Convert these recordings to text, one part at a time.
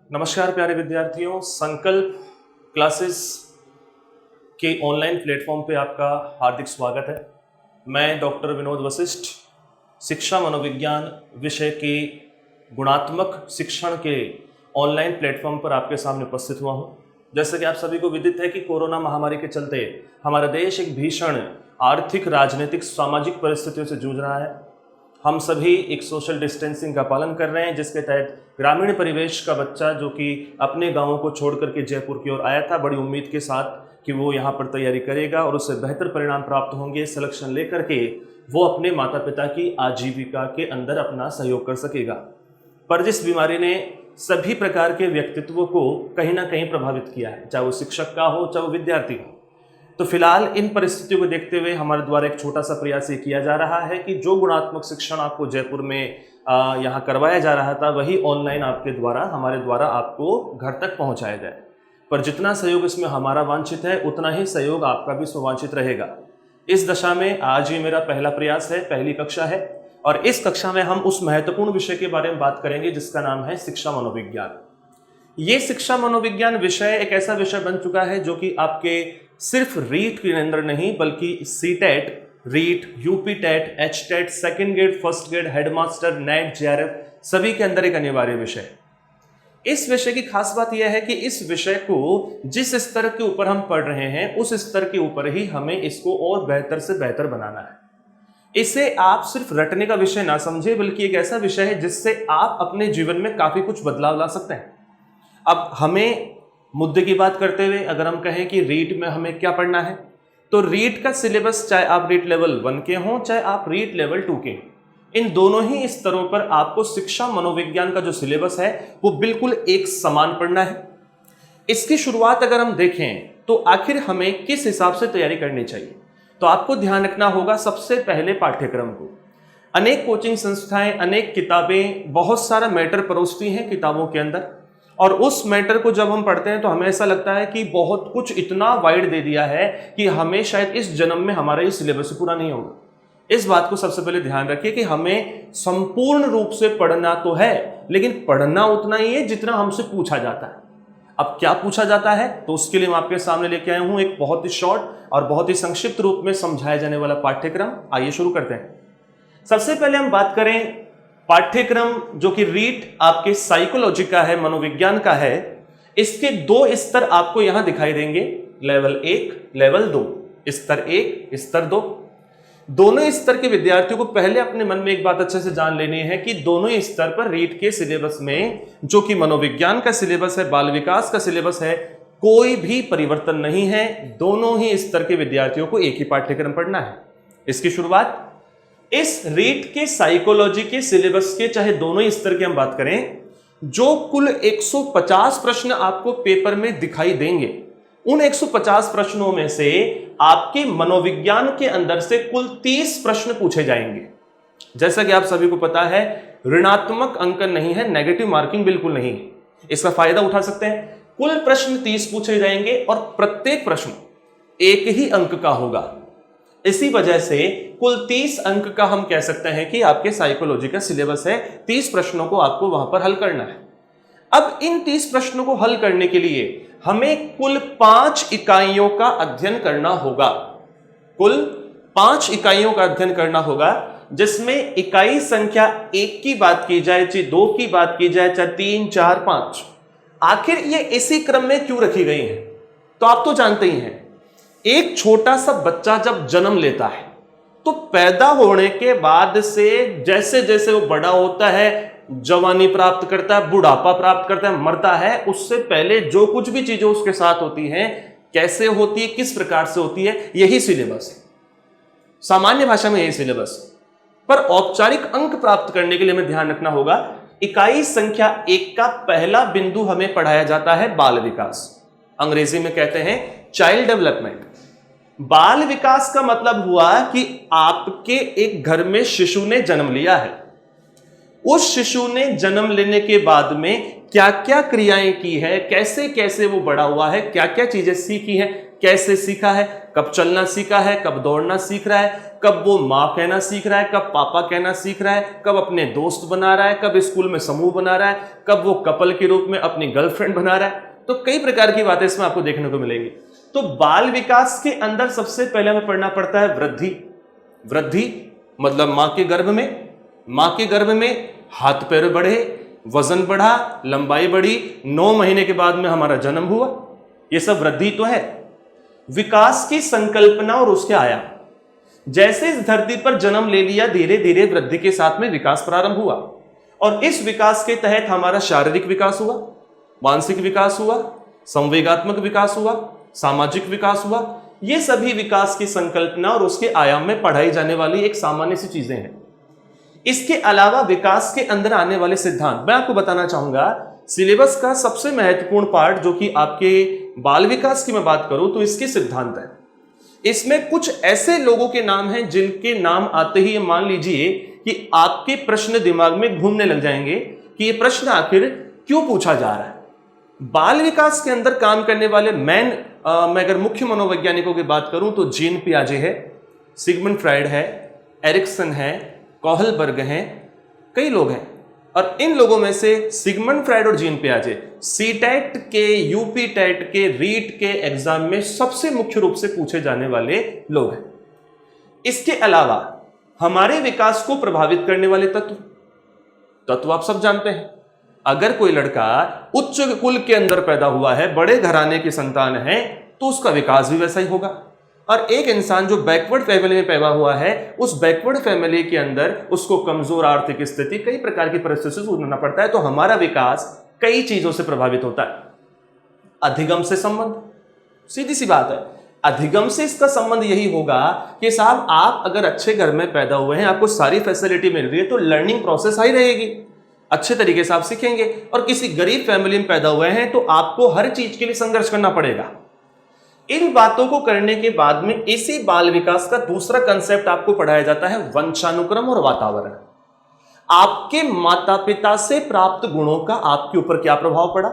नमस्कार प्यारे विद्यार्थियों, संकल्प क्लासेस के ऑनलाइन प्लेटफॉर्म पे आपका हार्दिक स्वागत है। मैं डॉक्टर विनोद वशिष्ठ शिक्षा मनोविज्ञान विषय के गुणात्मक शिक्षण के ऑनलाइन प्लेटफॉर्म पर आपके सामने उपस्थित हुआ हूँ। जैसे कि आप सभी को विदित है कि कोरोना महामारी के चलते हमारा देश एक भीषण आर्थिक, राजनीतिक, सामाजिक परिस्थितियों से जूझ रहा है। हम सभी एक सोशल डिस्टेंसिंग का पालन कर रहे हैं, जिसके तहत ग्रामीण परिवेश का बच्चा जो कि अपने गांवों को छोड़ करके जयपुर की ओर आया था बड़ी उम्मीद के साथ कि वो यहाँ पर तैयारी करेगा और उससे बेहतर परिणाम प्राप्त होंगे, सिलेक्शन लेकर के वो अपने माता पिता की आजीविका के अंदर अपना सहयोग कर सकेगा। पर जिस बीमारी ने सभी प्रकार के व्यक्तित्व को कहीं ना कहीं प्रभावित किया है, चाहे वो शिक्षक का हो चाहे वो विद्यार्थी हो, तो फिलहाल इन परिस्थितियों को देखते हुए हमारे द्वारा एक छोटा सा प्रयास ये किया जा रहा है कि जो गुणात्मक शिक्षण आपको जयपुर में यहाँ करवाया जा रहा था वही ऑनलाइन हमारे द्वारा आपको घर तक पहुँचाया जाए। पर जितना सहयोग इसमें हमारा वांछित है उतना ही सहयोग आपका भी स्ववांछित रहेगा। इस दशा में आज ये मेरा पहला प्रयास है, पहली कक्षा है और इस कक्षा में हम उस महत्वपूर्ण विषय के बारे में बात करेंगे जिसका नाम है शिक्षा मनोविज्ञान। ये शिक्षा मनोविज्ञान विषय एक ऐसा विषय बन चुका है जो कि आपके सिर्फ रीट के अंदर नहीं बल्कि CTET, REET, UP TET, H TET, second grade, first grade, headmaster, NET, JRF सभी के अंदर एक अनिवार्य विषय है। इस विषय की खास बात यह है कि इस विषय को जिस स्तर के ऊपर हम पढ़ रहे हैं उस स्तर के ऊपर ही हमें इसको और बेहतर से बेहतर बनाना है। इसे आप सिर्फ रटने का विषय ना समझे बल्कि एक ऐसा विषय है जिससे आप अपने जीवन में काफी कुछ बदलाव ला सकते हैं। अब हमें मुद्दे की बात करते हुए अगर हम कहें कि रीट में हमें क्या पढ़ना है, तो रीट का सिलेबस चाहे आप रीट लेवल 1 के हों चाहे आप रीट लेवल 2 के, इन दोनों ही स्तरों पर आपको शिक्षा मनोविज्ञान का जो सिलेबस है वो बिल्कुल एक समान पढ़ना है। इसकी शुरुआत अगर हम देखें तो आखिर हमें किस हिसाब से तैयारी करनी चाहिए, तो आपको ध्यान रखना होगा सबसे पहले पाठ्यक्रम को। अनेक कोचिंग संस्थाएं, अनेक किताबें, बहुत सारा मैटर परोसती हैं किताबों के अंदर और उस मैटर को जब हम पढ़ते हैं तो हमें ऐसा लगता है कि बहुत कुछ इतना वाइड दे दिया है कि हमें शायद इस जन्म में हमारा ये सिलेबस पूरा नहीं होगा। इस बात को सबसे पहले ध्यान रखिए कि हमें संपूर्ण रूप से पढ़ना तो है लेकिन पढ़ना उतना ही है जितना हमसे पूछा जाता है। अब क्या पूछा जाता है तो उसके लिए मैं आपके सामने लेके आया हूं एक बहुत ही शॉर्ट और बहुत ही संक्षिप्त रूप में समझाया जाने वाला पाठ्यक्रम। आइए शुरू करते हैं। सबसे पहले हम बात करें पाठ्यक्रम जो कि रीट आपके साइकोलॉजी का है, मनोविज्ञान का है। इसके दो स्तर आपको यहां दिखाई देंगे, लेवल 1, लेवल 2, स्तर 1, स्तर 2। दोनों स्तर के विद्यार्थियों को पहले अपने मन में एक बात अच्छे से जान लेनी है कि दोनों ही स्तर पर रीट के सिलेबस में जो कि मनोविज्ञान का सिलेबस है, बाल विकास का सिलेबस है, कोई भी परिवर्तन नहीं है। दोनों ही स्तर के विद्यार्थियों को एक ही पाठ्यक्रम पढ़ना है। इसकी शुरुआत इस रीट के साइकोलॉजी के सिलेबस के, चाहे दोनों ही स्तर की हम बात करें, जो कुल 150 प्रश्न आपको पेपर में दिखाई देंगे, उन 150 प्रश्नों में से आपके मनोविज्ञान के अंदर से कुल 30 प्रश्न पूछे जाएंगे। जैसा कि आप सभी को पता है, ऋणात्मक अंकन नहीं है, नेगेटिव मार्किंग बिल्कुल नहीं है, इसका फायदा उठा सकते हैं। कुल प्रश्न 30 पूछे जाएंगे और प्रत्येक प्रश्न एक ही अंक का होगा। इसी वजह से कुल 30 अंक का हम कह सकते हैं कि आपके साइकोलॉजी का सिलेबस है। 30 प्रश्नों को आपको वहां पर हल करना है। अब इन 30 प्रश्नों को हल करने के लिए हमें कुल 5 इकाइयों का अध्ययन करना होगा। कुल 5 इकाइयों का अध्ययन करना होगा, जिसमें इकाई संख्या 1 की बात की जाए, चाहे 2 की बात की जाए, चाहे 3, 4, 5। आखिर ये इसी क्रम में क्यों रखी गई है, तो आप तो जानते ही हैं, एक छोटा सा बच्चा जब जन्म लेता है तो पैदा होने के बाद से जैसे जैसे वो बड़ा होता है, जवानी प्राप्त करता है, बुढ़ापा प्राप्त करता है, मरता है, उससे पहले जो कुछ भी चीजें उसके साथ होती हैं, कैसे होती है, किस प्रकार से होती है, यही सिलेबस है। सामान्य भाषा में यही सिलेबस है। पर औपचारिक अंक प्राप्त करने के लिए हमें ध्यान रखना होगा, इकाई संख्या 1 का पहला बिंदु हमें पढ़ाया जाता है बाल विकास। अंग्रेजी में कहते हैं चाइल्ड डेवलपमेंट। बाल विकास का मतलब हुआ कि आपके एक घर में शिशु ने जन्म लिया है। उस शिशु ने जन्म लेने के बाद में क्या क्या क्रियाएं की है, कैसे कैसे वो बड़ा हुआ है, क्या क्या चीजें सीखी हैं, कैसे सीखा है, कब चलना सीखा है, कब दौड़ना सीख रहा है, कब वो माँ कहना सीख रहा है, कब पापा कहना सीख रहा है, कब अपने दोस्त बना रहा है, कब स्कूल में समूह बना रहा है, कब वो कपल के रूप में अपनी गर्लफ्रेंड बना रहा है। तो कई प्रकार की बातें इसमें आपको देखने को मिलेंगी। तो बाल विकास के अंदर सबसे पहले हमें पढ़ना पड़ता है वृद्धि। वृद्धि मतलब मां के गर्भ में हाथ पैर बढ़े, वजन बढ़ा, लंबाई बढ़ी, 9 महीने के बाद में हमारा जन्म हुआ, ये सब वृद्धि तो है। विकास की संकल्पना और उसके आयाम, जैसे इस धरती पर जन्म ले लिया, धीरे धीरे वृद्धि के साथ में विकास प्रारंभ हुआ और इस विकास के तहत हमारा शारीरिक विकास हुआ, मानसिक विकास हुआ, संवेगात्मक विकास हुआ, सामाजिक विकास हुआ। ये सभी विकास की संकल्पना और उसके आयाम में पढ़ाई जाने वाली एक सामान्य सी चीजें हैं। इसके अलावा विकास के अंदर आने वाले सिद्धांत मैं आपको बताना चाहूंगा। सिलेबस का सबसे महत्वपूर्ण पार्ट जो कि आपके बाल विकास की मैं बात करूं तो इसके सिद्धांत है। इसमें कुछ ऐसे लोगों के नाम हैं जिनके नाम आते ही मान लीजिए कि आपके प्रश्न दिमाग में घूमने लग जाएंगे कि ये प्रश्न आखिर क्यों पूछा जा रहा है। बाल विकास के अंदर काम करने वाले मैं अगर मुख्य मनोवैज्ञानिकों की बात करूं तो जीन पियाजे है, सिगमंड फ्राइड है, एरिक्सन है, कोहलबर्ग हैं, कई लोग हैं। और इन लोगों में से सिगमंड फ्राइड और जीन पियाजे सीटेट के, यूपी टेट के, रीट के एग्जाम में सबसे मुख्य रूप से पूछे जाने वाले लोग हैं। इसके अलावा हमारे विकास को प्रभावित करने वाले तत्व आप सब जानते हैं। अगर कोई लड़का उच्च कुल के अंदर पैदा हुआ है, बड़े घराने की संतान है, तो उसका विकास भी वैसा ही होगा। और एक इंसान जो बैकवर्ड फैमिली में पैदा हुआ है, उस बैकवर्ड फैमिली के अंदर उसको कमजोर आर्थिक स्थिति, कई प्रकार की परिस्थितियों से गुजरना पड़ता है, तो हमारा विकास कई चीजों से प्रभावित होता है। अधिगम से संबंध, सीधी सी बात है, अधिगम से इसका संबंध यही होगा कि साहब आप अगर अच्छे घर में पैदा हुए हैं, आपको सारी फैसिलिटी मिल रही है, तो लर्निंग प्रोसेस हाई रहेगी, अच्छे तरीके से आप सीखेंगे। और किसी गरीब फैमिली में पैदा हुए हैं तो आपको हर चीज के लिए संघर्ष करना पड़ेगा। इन बातों को करने के बाद में इसी बाल विकास का दूसरा कंसेप्ट आपको पढ़ाया जाता है, वंशानुक्रम और वातावरण। आपके माता पिता से प्राप्त गुणों का आपके ऊपर क्या प्रभाव पड़ा,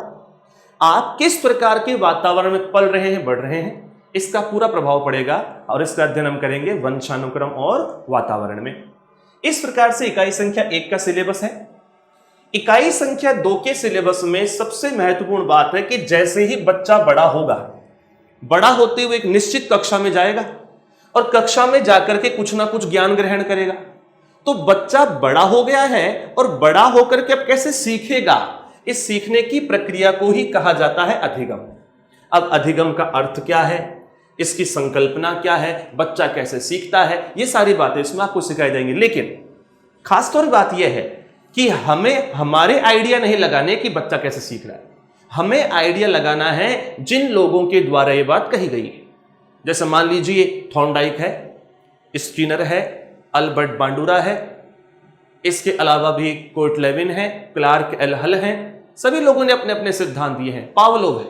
आप किस प्रकार के वातावरण में पल रहे हैं, बढ़ रहे हैं, इसका पूरा प्रभाव पड़ेगा। और इसका अध्ययन हम करेंगे वंशानुक्रम और वातावरण में। इस प्रकार से इकाई संख्या 1 का सिलेबस है। इकाई संख्या 2 के सिलेबस में सबसे महत्वपूर्ण बात है कि जैसे ही बच्चा बड़ा होगा, बड़ा होते हुए एक निश्चित कक्षा में जाएगा और कक्षा में जाकर के कुछ ना कुछ ज्ञान ग्रहण करेगा। तो बच्चा बड़ा हो गया है और बड़ा होकर के अब कैसे सीखेगा, इस सीखने की प्रक्रिया को ही कहा जाता है अधिगम। अब अधिगम का अर्थ क्या है, इसकी संकल्पना क्या है, बच्चा कैसे सीखता है, ये सारी बातें इसमें आपको सिखाई जाएंगी। लेकिन खासतौर बात यह है कि हमें हमारे आइडिया नहीं लगाने कि बच्चा कैसे सीख रहा है, हमें आइडिया लगाना है जिन लोगों के द्वारा ये बात कही गई है। जैसे मान लीजिए थॉर्नडाइक है, स्किनर है, अल्बर्ट बांडुरा है, इसके अलावा भी कोटलेविन है, क्लार्क एल हल हैं, सभी लोगों ने अपने अपने सिद्धांत दिए हैं। पावलोव है,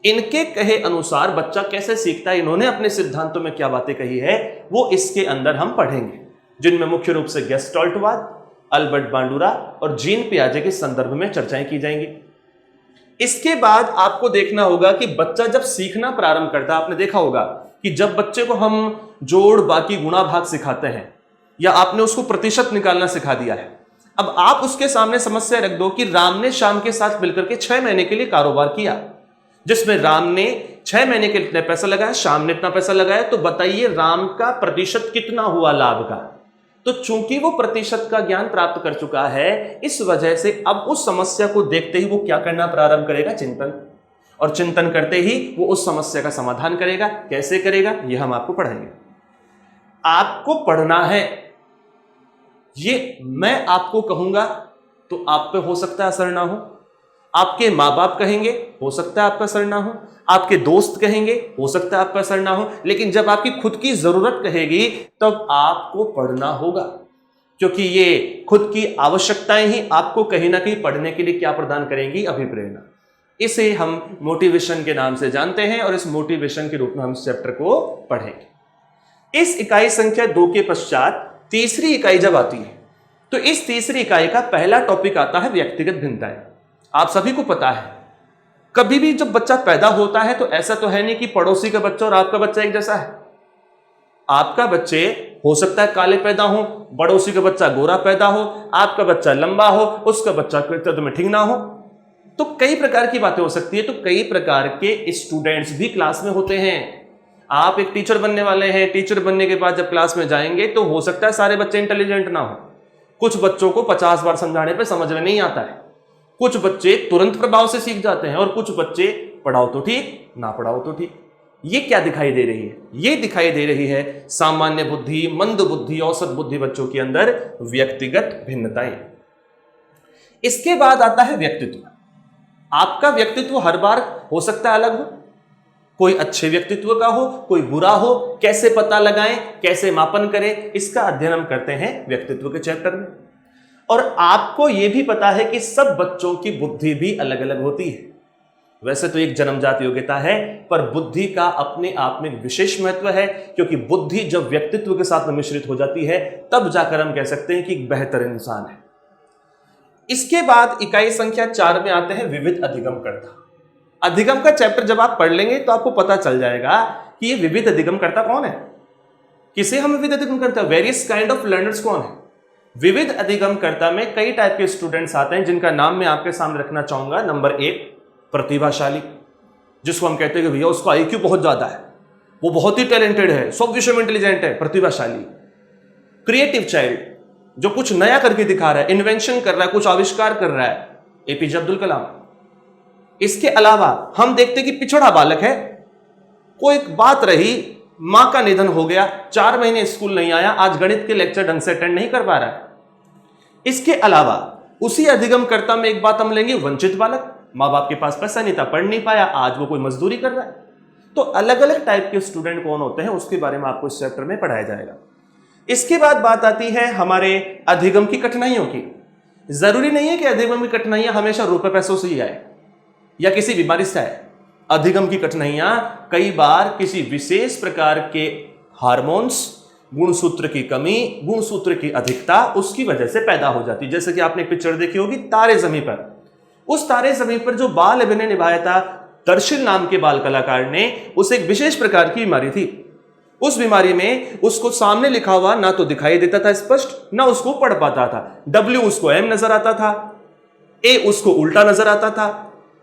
इनके कहे अनुसार बच्चा कैसे सीखता है, इन्होंने अपने सिद्धांतों में क्या बातें कही है, वो इसके अंदर हम पढ़ेंगे, जिनमें मुख्य रूप से गेस्टाल्टवाद, अल्बर्ट बांडुरा और जीन पियाजे के संदर्भ में चर्चाएं की जाएंगी। इसके बाद आपको देखना होगा कि बच्चा जब सीखना प्रारंभ करता है, आपने देखा होगा कि जब बच्चे को हम जोड़, बाकी, गुणा, भाग सिखाते हैं या आपने उसको प्रतिशत निकालना सिखा दिया है, अब आप उसके सामने समस्या रख दो कि राम ने श्याम के साथ मिलकर के 6 महीने के लिए कारोबार किया, जिसमें राम ने 6 महीने के लिए इतना पैसा लगाया, श्याम ने इतना पैसा लगाया, तो बताइए राम का प्रतिशत कितना हुआ लाभ का। तो चूंकि वो प्रतिशत का ज्ञान प्राप्त कर चुका है, इस वजह से अब उस समस्या को देखते ही वो क्या करना प्रारंभ करेगा, चिंतन। और चिंतन करते ही वो उस समस्या का समाधान करेगा। कैसे करेगा, ये हम आपको पढ़ाएंगे। आपको पढ़ना है, ये मैं आपको कहूंगा तो आप पे हो सकता है असर ना हो, आपके माँ बाप कहेंगे हो सकता है आप पर असर ना हो, आपके दोस्त कहेंगे हो सकता है आप पर असर ना हो, लेकिन जब आपकी खुद की जरूरत कहेगी तब आपको पढ़ना होगा, क्योंकि ये खुद की आवश्यकताएं ही आपको कहीं ना कहीं पढ़ने के लिए क्या प्रदान करेंगी, अभिप्रेरणा। इसे हम मोटिवेशन के नाम से जानते हैं और इस मोटिवेशन के रूप में हम इस चैप्टर को पढ़ेंगे। इस इकाई संख्या 2 के पश्चात तीसरी इकाई जब आती है तो इस तीसरी इकाई का पहला टॉपिक आता है व्यक्तिगत भिन्नताएं। आप सभी को पता है कभी भी जब बच्चा पैदा होता है तो ऐसा तो है नहीं कि पड़ोसी का बच्चा और आपका बच्चा एक जैसा है। आपका बच्चे हो सकता है काले पैदा हो, पड़ोसी का बच्चा गोरा पैदा हो, आपका बच्चा लंबा हो, उसका बच्चा कद में ठीक ना हो। तो कई प्रकार की बातें हो सकती है। तो कई प्रकार के स्टूडेंट्स भी क्लास में होते हैं। आप एक टीचर बनने वाले हैं, टीचर बनने के बाद जब क्लास में जाएंगे तो हो सकता है सारे बच्चे इंटेलिजेंट ना हो। कुछ बच्चों को 50 बार समझाने पे समझ में नहीं आता है, कुछ बच्चे तुरंत प्रभाव से सीख जाते हैं और कुछ बच्चे पढ़ाओ तो ठीक ना पढ़ाओ तो ठीक। ये क्या दिखाई दे रही है? ये दिखाई दे रही है सामान्य बुद्धि, मंद बुद्धि, औसत बुद्धि बच्चों के अंदर व्यक्तिगत भिन्नताएं। इसके बाद आता है व्यक्तित्व। आपका व्यक्तित्व हर बार हो सकता है अलग हो, कोई अच्छे व्यक्तित्व का हो, कोई बुरा हो। कैसे पता लगाएं, कैसे मापन करें, इसका अध्ययन हम करते हैं व्यक्तित्व के चैप्टर में। और आपको यह भी पता है कि सब बच्चों की बुद्धि भी अलग अलग होती है। वैसे तो एक जन्मजात योग्यता है, पर बुद्धि का अपने आप में विशेष महत्व है, क्योंकि बुद्धि जब व्यक्तित्व के साथ मिश्रित हो जाती है तब जाकर हम कह सकते हैं कि एक बेहतर इंसान है। इसके बाद इकाई संख्या 4 में आते हैं विविध अधिगमकर्ता। अधिगम का चैप्टर जब आप पढ़ लेंगे तो आपको पता चल जाएगा कि ये विविध अधिगमकर्ता कौन है, किसे हम विविध अधिगमकर्ता, वेरियस काइंड ऑफ लर्नर्स कौन है। विविध अधिगमकर्ता में कई टाइप के स्टूडेंट्स आते हैं जिनका नाम मैं आपके सामने रखना चाहूंगा। नंबर 1 प्रतिभाशाली, जिसको हम कहते हैं कि भैया उसका आईक्यू बहुत ज्यादा है, वो बहुत ही टैलेंटेड है, सब विषय में इंटेलिजेंट है, प्रतिभाशाली। क्रिएटिव चाइल्ड, जो कुछ नया करके दिखा रहा है, इन्वेंशन कर रहा है, कुछ आविष्कार कर रहा है, एपीजे अब्दुल कलाम। इसके अलावा हम देखते हैं कि पिछड़ा बालक है, कोई बात रही, मां का निधन हो गया, 4 महीने स्कूल नहीं आया, आज गणित के लेक्चर ढंग से अटेंड नहीं कर पा रहा है। इसके अलावा उसी अधिगमकर्ता में एक बात हम लेंगे, वंचित बालक, मां बाप के पास पैसा नहीं था, पढ़ नहीं पाया, आज वो कोई मजदूरी कर रहा है। तो अलग अलग टाइप के स्टूडेंट कौन होते हैं उसके बारे में आपको इस चैप्टर में पढ़ाया जाएगा। इसके बाद बात आती है हमारे अधिगम की कठिनाइयों की। जरूरी नहीं है कि अधिगम की कठिनाइयां हमेशा रुपए पैसों से ही आए या किसी बीमारी से आए। अधिगम की कठिनाइयां कई बार किसी विशेष प्रकार के हार्मोन्स, गुणसूत्र की कमी, गुणसूत्र की अधिकता, उसकी वजह से पैदा हो जाती है। जैसे कि आपने पिक्चर देखी होगी तारे ज़मीं पर, उस तारे ज़मीं पर जो बाल अभिनय निभाया था दर्शिल नाम के बाल कलाकार ने, उस एक विशेष प्रकार की बीमारी थी। उस बीमारी में उसको सामने लिखा हुआ ना तो दिखाई देता था स्पष्ट, ना उसको पढ़ पाता था। W उसको M नजर आता था, A उसको उल्टा नजर आता था।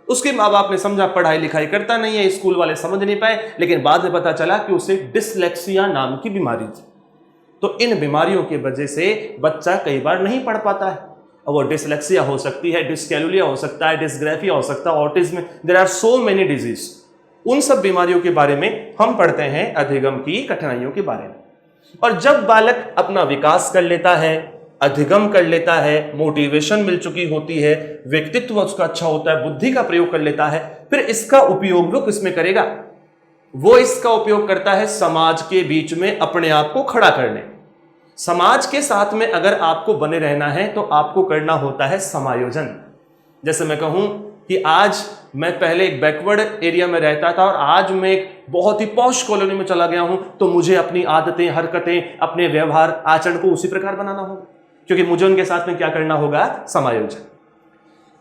उसके माँ बाप ने समझा पढ़ाई लिखाई करता नहीं है, स्कूल वाले समझ नहीं पाए, लेकिन बाद में पता चला कि उसे डिसलेक्सिया नाम की बीमारी थी। तो इन बीमारियों की वजह से बच्चा कई बार नहीं पढ़ पाता है। और वो डिसलेक्सिया हो सकती है, डिस्कैलकुलिया हो सकता है, डिस्ग्राफिया हो सकता है, autism, there are so many disease. उन सब बीमारियों के बारे में हम पढ़ते हैं अधिगम की कठिनाइयों के बारे में। और जब बालक अपना विकास कर लेता है, अधिगम कर लेता है, मोटिवेशन मिल चुकी होती है, व्यक्तित्व उसका अच्छा होता है, बुद्धि का प्रयोग कर लेता है, फिर इसका उपयोग वो किसमें करेगा? वो इसका उपयोग करता है समाज के बीच में अपने आप को खड़ा करने। समाज के साथ में अगर आपको बने रहना है तो आपको करना होता है समायोजन। जैसे मैं कहूं कि आज मैं पहले एक बैकवर्ड एरिया में रहता था और आज मैं एक बहुत ही पॉश कॉलोनी में चला गया हूं, तो मुझे अपनी आदतें, हरकतें, अपने व्यवहार, आचरण को उसी प्रकार बनाना होगा, क्योंकि मुझे उनके साथ में क्या करना होगा? समायोजन।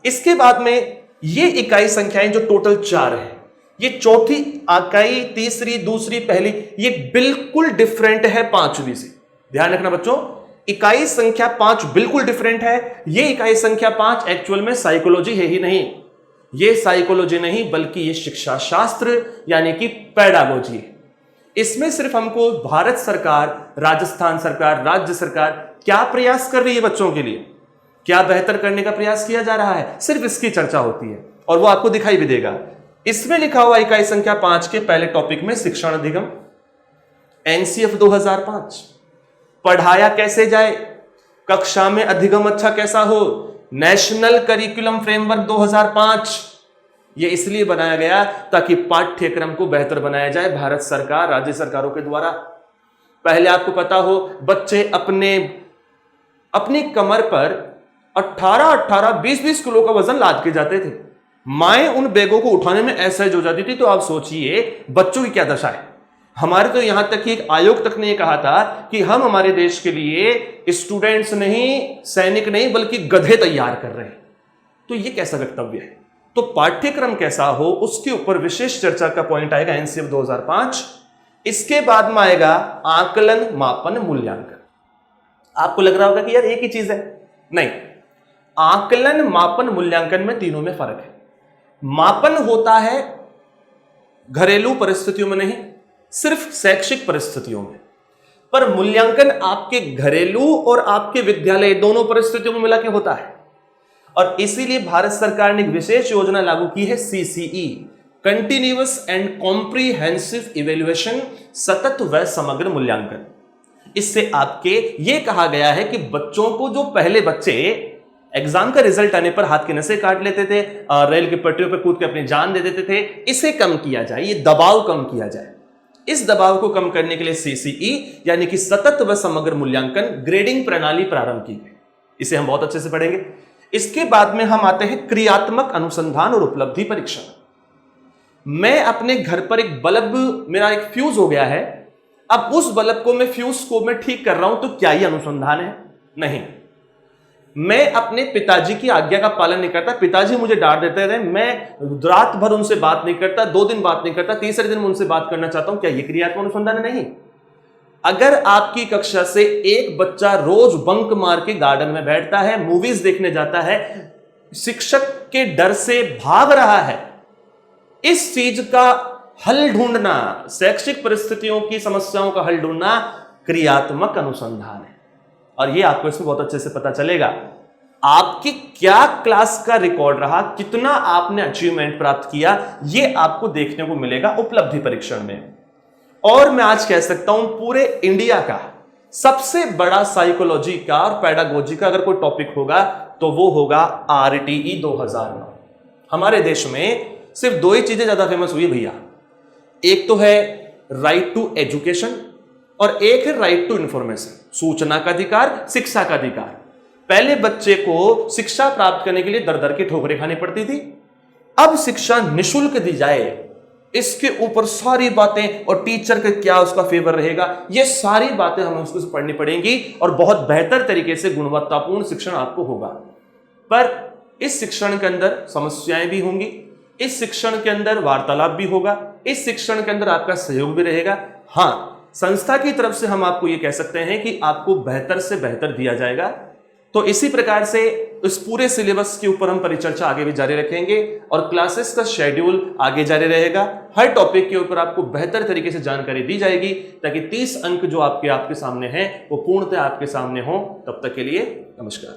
इसके बाद में ये इकाई संख्याएं जो टोटल 4 है, ये चौथी इकाई, तीसरी, दूसरी, पहली, ये बिल्कुल डिफरेंट है 5वीं से। ध्यान रखना बच्चों, इकाई संख्या 5 बिल्कुल डिफरेंट है। ये इकाई संख्या 5 एक्चुअल में साइकोलॉजी है ही नहीं, ये साइकोलॉजी नहीं बल्कि ये शिक्षा शास्त्र यानी कि पेडागोजी है। इसमें सिर्फ हमको भारत सरकार, राजस्थान सरकार, राज्य सरकार क्या प्रयास कर रही है बच्चों के लिए, क्या बेहतर करने का प्रयास किया जा रहा है, सिर्फ इसकी चर्चा होती है और वो आपको दिखाई भी देगा। इसमें लिखा हुआ इकाई संख्या 5 के पहले टॉपिक में शिक्षण अधिगम, एनसीएफ 2005, पढ़ाया कैसे जाए, कक्षा में अधिगम अच्छा कैसा हो, नेशनल करिकुलम फ्रेमवर्क 2005। यह इसलिए बनाया गया ताकि पाठ्यक्रम को बेहतर बनाया जाए भारत सरकार, राज्य सरकारों के द्वारा। पहले आपको पता हो बच्चे अपनी कमर पर 18-18, 20-20 किलो का वजन लाद के जाते थे। माएं उन बैगों को उठाने में असहज हो जाती थी। तो आप सोचिए बच्चों की क्या दशा है। हमारे तो यहां तक कि एक आयोग तक ने यह कहा था कि हम हमारे देश के लिए स्टूडेंट्स नहीं, सैनिक नहीं, बल्कि गधे तैयार कर रहे हैं। तो यह कैसा वक्तव्य है? तो पाठ्यक्रम कैसा हो उसके ऊपर विशेष चर्चा का पॉइंट आएगा एनसीएफ 2005। इसके बाद में आएगा आकलन, मापन, मूल्यांकन। आपको लग रहा होगा कि यार एक ही चीज है, नहीं। आकलन, मापन, मूल्यांकन में तीनों में फर्क है। मापन होता है घरेलू परिस्थितियों में नहीं, सिर्फ शैक्षिक परिस्थितियों में, पर मूल्यांकन आपके घरेलू और आपके विद्यालय दोनों परिस्थितियों में मिला के होता है। और इसीलिए भारत सरकार ने एक विशेष योजना लागू की है, CCE, continuous and comprehensive evaluation, सतत व समग्र मूल्यांकन। इससे आपके ये कहा गया है कि बच्चों को, जो पहले बच्चे एग्जाम का रिजल्ट आने पर हाथ के नसें काट लेते थे, रेल की पटरियों पर कूद के अपनी जान दे देते थे, इसे कम किया जाए, ये दबाव कम किया जाए। इस दबाव को कम करने के लिए सीसीई यानी कि सतत व समग्र मूल्यांकन ग्रेडिंग प्रणाली प्रारंभ की गई। इसे हम बहुत अच्छे से पढ़ेंगे। इसके बाद में हम आते हैं क्रियात्मक अनुसंधान और उपलब्धि परीक्षण। मैं अपने घर पर एक बल्ब, मेरा एक फ्यूज हो गया है, अब उस बल्ब को मैं फ्यूज को मैं ठीक कर रहा हूं, तो क्या ये अनुसंधान है? नहीं। मैं अपने पिताजी की आज्ञा का पालन नहीं करता, पिताजी मुझे डांट देते थे, मैं रात भर उनसे बात नहीं करता, 2 दिन बात नहीं करता, तीसरे दिन मैं उनसे बात करना चाहता हूं, क्या ये क्रियात्मक अनुसंधान है? नहीं। अगर आपकी कक्षा से एक बच्चा रोज बंक मार के गार्डन में बैठता है, मूवीज देखने जाता है, शिक्षक के डर से भाग रहा है, इस चीज का हल ढूंढना, शैक्षिक परिस्थितियों की समस्याओं का हल ढूंढना क्रियात्मक अनुसंधान है। और ये आपको इसमें बहुत अच्छे से पता चलेगा। आपकी क्या क्लास का रिकॉर्ड रहा, कितना आपने अचीवमेंट प्राप्त किया, ये आपको देखने को मिलेगा उपलब्धि परीक्षण में। और मैं आज कह सकता हूं पूरे इंडिया का सबसे बड़ा साइकोलॉजी का और पेडागोजी का अगर कोई टॉपिक होगा तो वो होगा आरटीई 2009। हमारे देश में सिर्फ 2 ही चीजें ज्यादा फेमस हुई भैया, एक तो है राइट टू एजुकेशन और एक है राइट टू इंफॉर्मेशन, सूचना का अधिकार, शिक्षा का अधिकार। पहले बच्चे को शिक्षा प्राप्त करने के लिए दर दर की ठोकरें खानी पड़ती थी, अब शिक्षा निःशुल्क दी जाए, इसके ऊपर सारी बातें, और टीचर का क्या उसका फेवर रहेगा, ये सारी बातें हमें उसको पढ़नी पड़ेंगी और बहुत बेहतर तरीके से गुणवत्तापूर्ण शिक्षण आपको होगा। पर इस शिक्षण के अंदर समस्याएं भी होंगी, इस शिक्षण के अंदर वार्तालाप भी होगा, इस शिक्षण के अंदर आपका सहयोग भी रहेगा। हाँ, संस्था की तरफ से हम आपको ये कह सकते हैं कि आपको बेहतर से बेहतर दिया जाएगा। तो इसी प्रकार से इस पूरे सिलेबस के ऊपर हम परिचर्चा आगे भी जारी रखेंगे और क्लासेस का शेड्यूल आगे जारी रहेगा। हर टॉपिक के ऊपर आपको बेहतर तरीके से जानकारी दी जाएगी ताकि 30 अंक जो आपके सामने हैं वो पूर्णतः आपके सामने हो। तब तक के लिए नमस्कार।